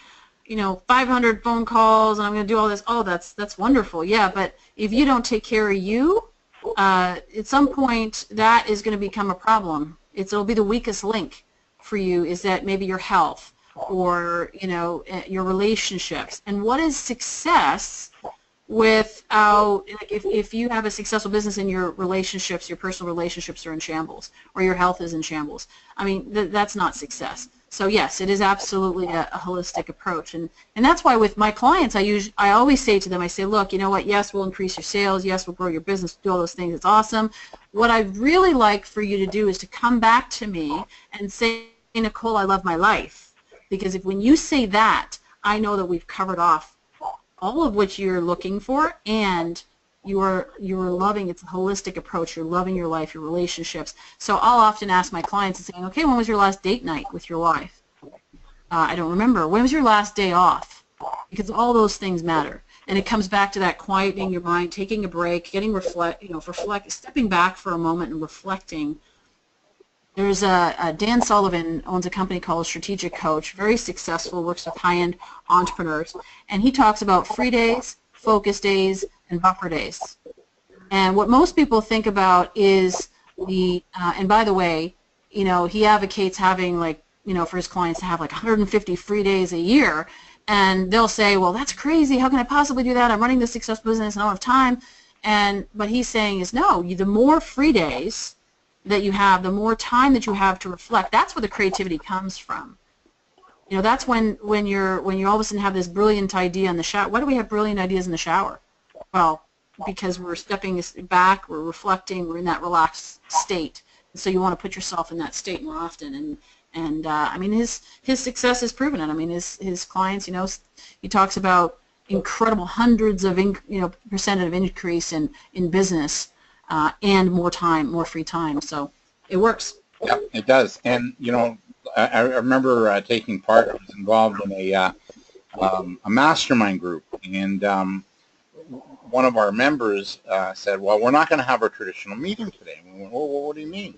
500 phone calls and I'm going to do all this. Oh, that's wonderful. Yeah, but if you don't take care of you, at some point that is going to become a problem. It'll be the weakest link for you, is that maybe your health or your relationships. And what is success without, like, if you have a successful business and your relationships, your personal relationships are in shambles, or your health is in shambles? I mean, that's not success. So yes, it is absolutely a holistic approach, and that's why with my clients, I always say to them, I say, look, you know what? Yes, we'll increase your sales. Yes, we'll grow your business. Do all those things. It's awesome. What I'd really like for you to do is to come back to me and say, Nicole, I love my life, because when you say that, I know that we've covered off all of which you're looking for, and you're loving. It's a holistic approach. You're loving your life, your relationships. So I'll often ask my clients and saying, okay, when was your last date night with your wife? I don't remember. When was your last day off? Because all those things matter. And it comes back to that quieting your mind, taking a break, getting stepping back for a moment and reflecting. There's Dan Sullivan owns a company called Strategic Coach, very successful, works with high-end entrepreneurs, and he talks about free days, focus days, and buffer days. And what most people think about is and by the way, he advocates having for his clients to have 150 free days a year, and they'll say, well, that's crazy. How can I possibly do that? I'm running this successful business and I don't have time. But he's saying is no, the more free days that you have, the more time that you have to reflect. That's where the creativity comes from. That's when you all of a sudden have this brilliant idea in the shower. Why do we have brilliant ideas in the shower? Well, because we're stepping back, we're reflecting, we're in that relaxed state. So you want to put yourself in that state more often. And I mean, his success has proven it. I mean, his clients, he talks about incredible hundreds of percent of increase in business and more free time. So it works. Yeah, it does. And I remember taking part. I was involved in a mastermind group, and one of our members said, well, we're not going to have our traditional meeting today. We went, well, what do you mean?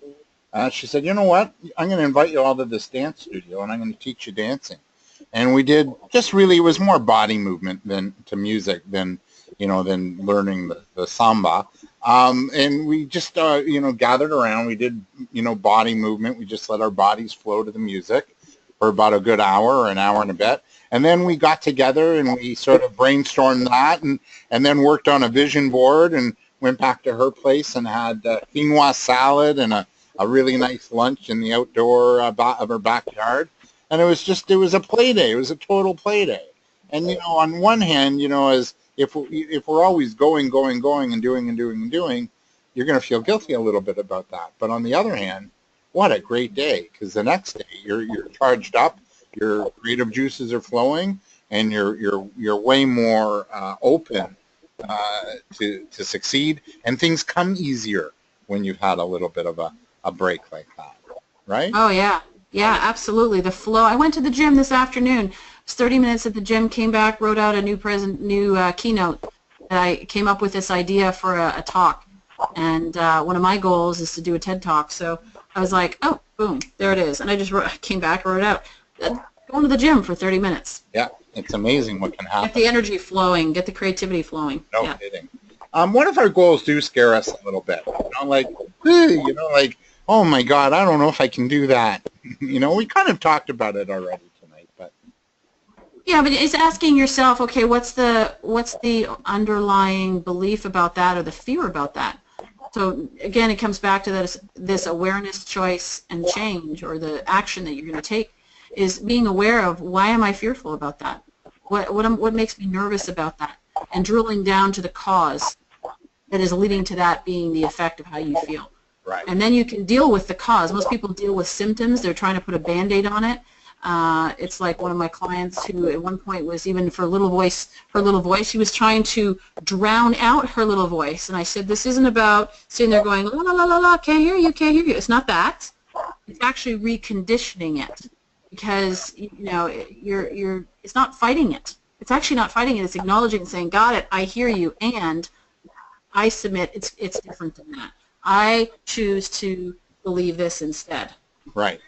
She said, you know what? I'm going to invite you all to this dance studio, and I'm going to teach you dancing. And we did it was more body movement than to music than learning the samba. And we just, gathered around. We did, body movement. We just let our bodies flow to the music for about a good hour or an hour and a bit. And then we got together and we sort of brainstormed that and then worked on a vision board and went back to her place and had quinoa salad and a really nice lunch in the outdoor of her backyard. And it was a play day. It was a total play day. And, on one hand, as if we're always going and doing, you're going to feel guilty a little bit about that. But on the other hand, what a great day, because the next day you're charged up, your creative juices are flowing, and you're way more open to succeed, and things come easier when you've had a little bit of a break like that, right? Oh yeah, absolutely. The flow. I went to the gym this afternoon. It was 30 minutes at the gym. Came back, wrote out a new keynote. And I came up with this idea for a talk, and one of my goals is to do a TED Talk. So I was like, oh, boom, there it is, and I just came back, wrote it out. Going to the gym for 30 minutes. Yeah, it's amazing what can happen. Get the energy flowing, get the creativity flowing. No kidding. What if our goals do scare us a little bit? Like, oh my God, I don't know if I can do that. We kind of talked about it already tonight, but. Yeah, but it's asking yourself, okay, what's the underlying belief about that or the fear about that? So again, it comes back to this awareness, choice, and change, or the action that you're going to take, is being aware of, why am I fearful about that? What makes me nervous about that? And drilling down to the cause that is leading to that being the effect of how you feel. Right. And then you can deal with the cause. Most people deal with symptoms. They're trying to put a Band-Aid on it. It's like one of my clients who at one point was, even for her little voice, she was trying to drown out her little voice. And I said, this isn't about sitting there going, la, la, la, la, la, can't hear you. It's not that. It's actually reconditioning it. Because it's not fighting it. It's actually not fighting it. It's acknowledging and saying, got it, I hear you, and I submit it's different than that. I choose to believe this instead. Right.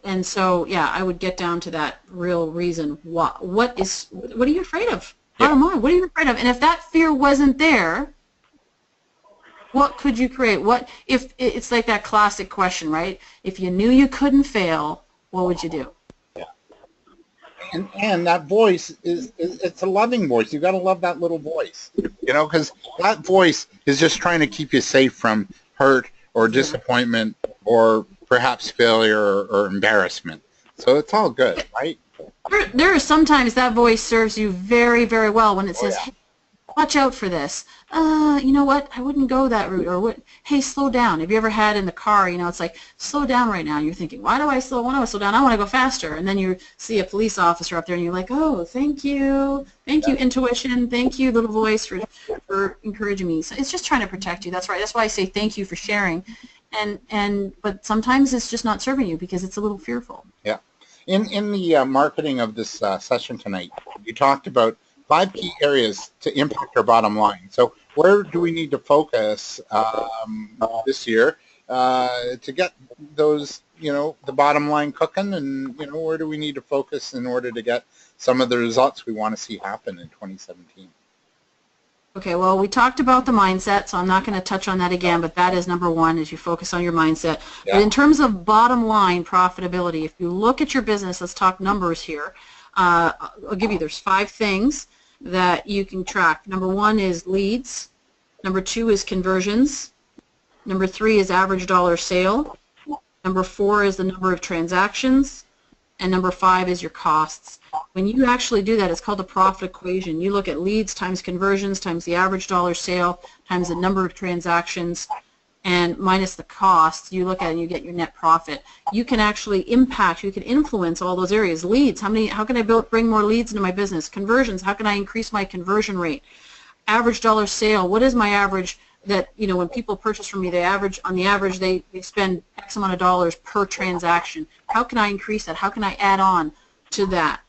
And so I would get down to that real reason. What are you afraid of? Bottom line, what are you afraid of? And if that fear wasn't there, what could you create? What if it's like that classic question, right? If you knew you couldn't fail, what would you do? And that voice it's a loving voice. You got to love that little voice, because that voice is just trying to keep you safe from hurt or disappointment or perhaps failure or embarrassment. So it's all good, right? There are sometimes that voice serves you very, very well when it says, hey, watch out for this. You know what? I wouldn't go that route. Or what? Hey, slow down. Have you ever had in the car, it's like, slow down right now. And you're thinking, why do I slow down? I want to go faster. And then you see a police officer up there and you're like, oh, thank you. Thank you, intuition. Thank you, little voice, for encouraging me. So it's just trying to protect you. That's right. That's why I say thank you for sharing. But sometimes it's just not serving you because it's a little fearful. Yeah. In the marketing of this session tonight, you talked about key areas to impact our bottom line. So where do we need to focus this year to get those, the bottom line cooking, and, where do we need to focus in order to get some of the results we want to see happen in 2017? Okay, well, we talked about the mindset, so I'm not going to touch on that again, but that is number one, is you focus on your mindset. Yeah. But in terms of bottom line profitability, if you look at your business, let's talk numbers here. I'll give you, there's 5 things that you can track. Number 1 is leads. Number 2 is conversions. Number 3 is average dollar sale. Number 4 is the number of transactions. And number 5 is your costs. When you actually do that, it's called the profit equation. You look at leads times conversions times the average dollar sale times the number of transactions and minus the costs. You look at it and you get your net profit. You can actually impact, you can influence all those areas. Leads, how can I bring more leads into my business? Conversions, how can I increase my conversion rate? Average dollar sale, what is my average that, when people purchase from me, on the average, they spend X amount of dollars per transaction. How can I increase that? How can I add on to that?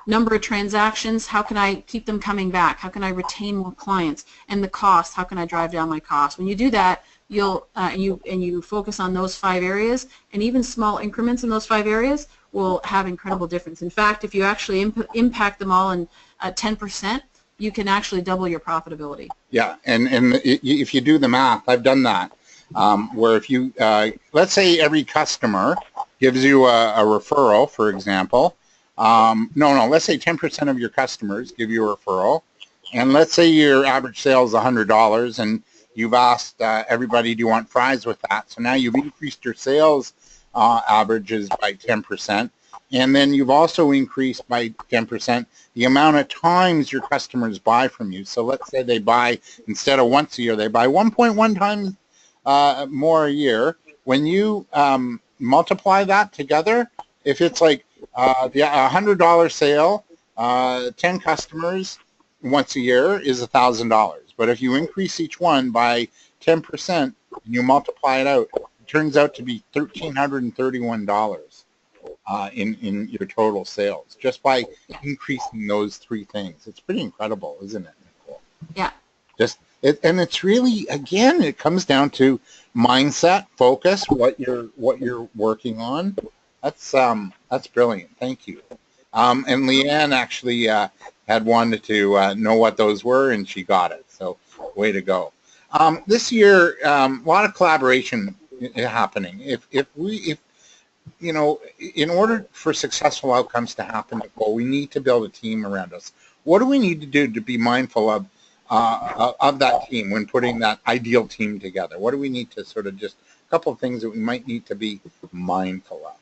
Number of transactions, how can I keep them coming back? How can I retain more clients? And the cost, how can I drive down my cost? When you do that, you'll you focus on those 5 areas, and even small increments in those 5 areas will have incredible difference. In fact, if you actually impact them all in 10%, you can actually double your profitability. Yeah, and if you do the math, I've done that, where if you, let's say every customer gives you a referral, for example. Let's say 10% of your customers give you a referral, and let's say your average sale is $100, and you've asked everybody, do you want fries with that? So now you've increased your sales averages by 10%, and then you've also increased by 10% the amount of times your customers buy from you. So let's say they buy, instead of once a year, they buy 1.1 times more a year. When you multiply that together, if it's like the $100 sale, 10 customers once a year is $1,000. But if you increase each one by 10% and you multiply it out, it turns out to be $1,331 in your total sales, just by increasing those 3 things. It's pretty incredible, isn't it, Nicole? Yeah. And it's really, again, it comes down to mindset, focus, what you're working on. That's brilliant. Thank you. And Leanne actually had wanted to know what those were, and she got it. So way to go. This year, a lot of collaboration happening. If in order for successful outcomes to happen, Nicole, we need to build a team around us. What do we need to do to be mindful of that team when putting that ideal team together? What do we need to sort of, just a couple of things that we might need to be mindful of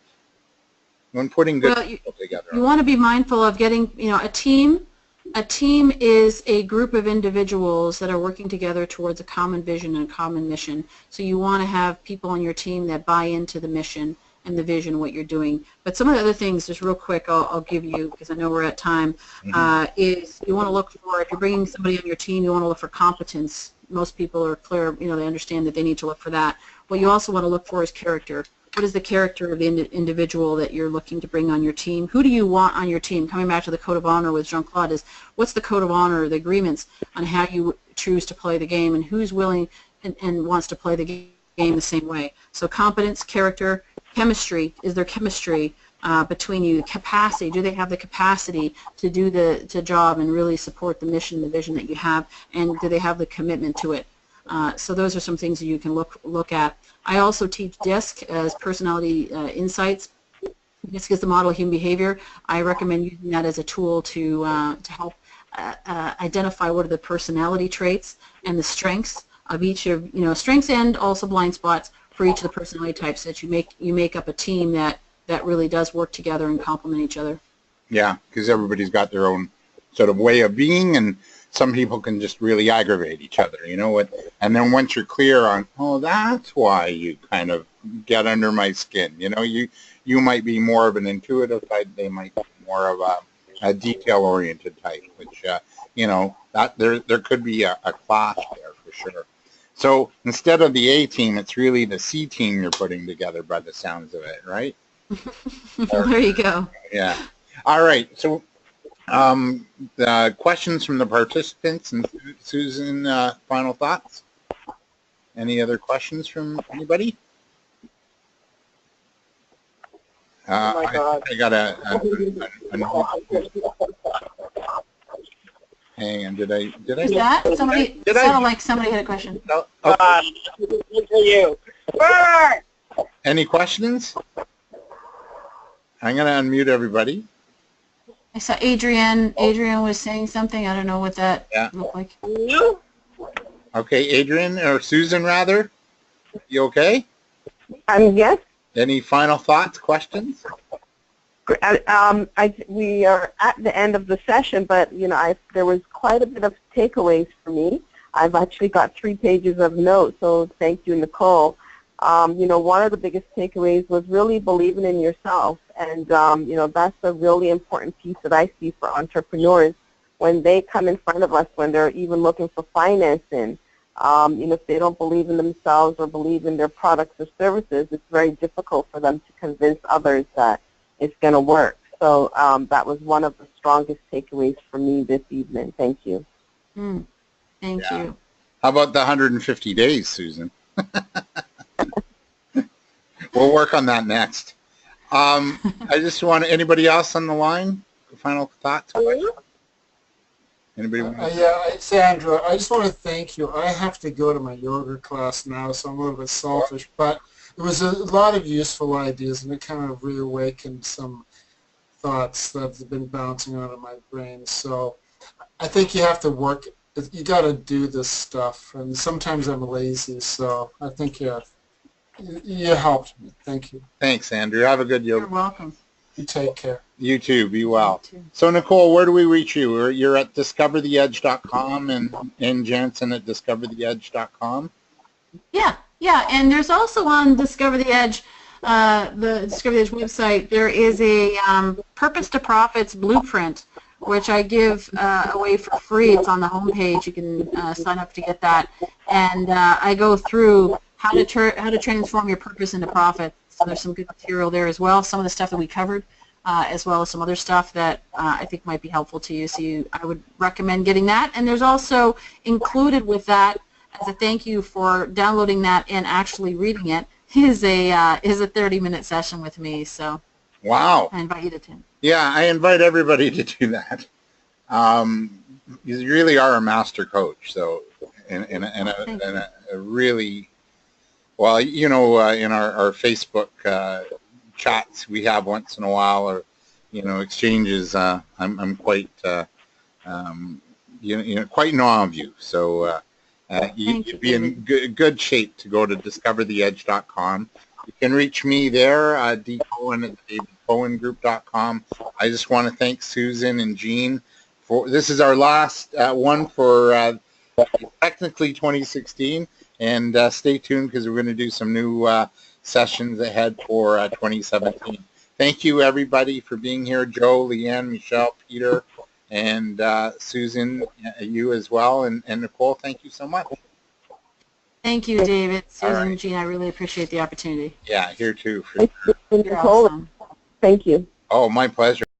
when putting good people together? You want to be mindful of getting, a team. A team is a group of individuals that are working together towards a common vision and a common mission. So you want to have people on your team that buy into the mission and the vision, what you're doing. But some of the other things, just real quick, I'll give you, because I know we're at time, is you want to look for, if you're bringing somebody on your team, you want to look for competence. Most people are clear, they understand that they need to look for that. What you also want to look for is character. What is the character of the individual that you're looking to bring on your team? Who do you want on your team? Coming back to the code of honor with Jean-Claude, is what's the code of honor, the agreements on how you choose to play the game, and who's willing and wants to play the game the same way. So competence, character, chemistry. Is there chemistry between you? Capacity. Do they have the capacity to do the job and really support the mission, the vision that you have? And do they have the commitment to it? So those are some things that you can look at. I also teach DISC as personality insights. DISC is the model of human behavior. I recommend using that as a tool to help identify what are the personality traits and the strengths of each of, strengths and also blind spots for each of the personality types, that you make up a team that really does work together and complement each other. Yeah, because everybody's got their own sort of way of being, and some people can just really aggravate each other, and then once you're clear on, oh, that's why you kind of get under my skin, you might be more of an intuitive type, they might be more of a detail-oriented type, which, that there could be a clash there for sure. So instead of the A team, it's really the C team you're putting together by the sounds of it, right? There you go. Yeah. All right. So The questions from the participants, and Susan, final thoughts? Any other questions from anybody? Oh my God. I got a hang on, did I? Who's that? Somebody, Did it I? sounded like somebody had a question. No, okay. Good for you. Any questions? I'm going to unmute everybody. I saw Adrienne. Adrienne was saying something. I don't know what that looked like. Okay, Adrian, or Susan rather, you okay? Yes. Any final thoughts, questions? We are at the end of the session, but there was quite a bit of takeaways for me. I've actually got 3 pages of notes, so thank you, Nicole. One of the biggest takeaways was really believing in yourself, and that's a really important piece that I see for entrepreneurs when they come in front of us, when they're even looking for financing. If they don't believe in themselves or believe in their products or services, it's very difficult for them to convince others that it's going to work. So that was one of the strongest takeaways for me this evening. Thank you. Thank you. How about the 150 days, Susan? We'll work on that next. I just want anybody else on the line? Final thoughts? Anybody? Yeah, it's Andrew. I just want to thank you. I have to go to my yoga class now, so I'm a little bit selfish, but it was a lot of useful ideas, and it kind of reawakened some thoughts that have been bouncing out of my brain. So I think you have to work. You got to do this stuff, and sometimes I'm lazy, so I think you helped me. Thank you. Thanks, Andrew. Have a good yoga. You're welcome. You take care. You too. Be well. You too. So, Nicole, where do we reach you? You're at discovertheedge.com and Jansen at discovertheedge.com. Yeah, and there's also on Discover the Edge, the Discover the Edge website, there is a Purpose to Profits blueprint, which I give away for free. It's on the homepage. You can sign up to get that, and I go through how to transform your purpose into profit. So there's some good material there as well. Some of the stuff that we covered, as well as some other stuff that I think might be helpful to you. So I would recommend getting that. And there's also included with that, as a thank you for downloading that and actually reading it, is a 30-minute session with me. So wow, I invite you to attend. Yeah, I invite everybody to do that. You really are a master coach, so and a really well, in our Facebook chats we have once in a while, or exchanges. I'm quite quite in awe of you. So you'd be in good shape to go to discovertheedge.com. You can reach me there, dcohen at davidcohengroup.com. I just want to thank Susan and Jean for this is our last one for technically 2016, and stay tuned because we're going to do some new sessions ahead for 2017. Thank you, everybody, for being here. Joe, Leanne, Michelle, Peter, and Susan, you as well, and Nicole, thank you so much. Thank you, David, Susan, right. Jean. I really appreciate the opportunity. Yeah, here too. You're awesome. Thank you. Oh, my pleasure.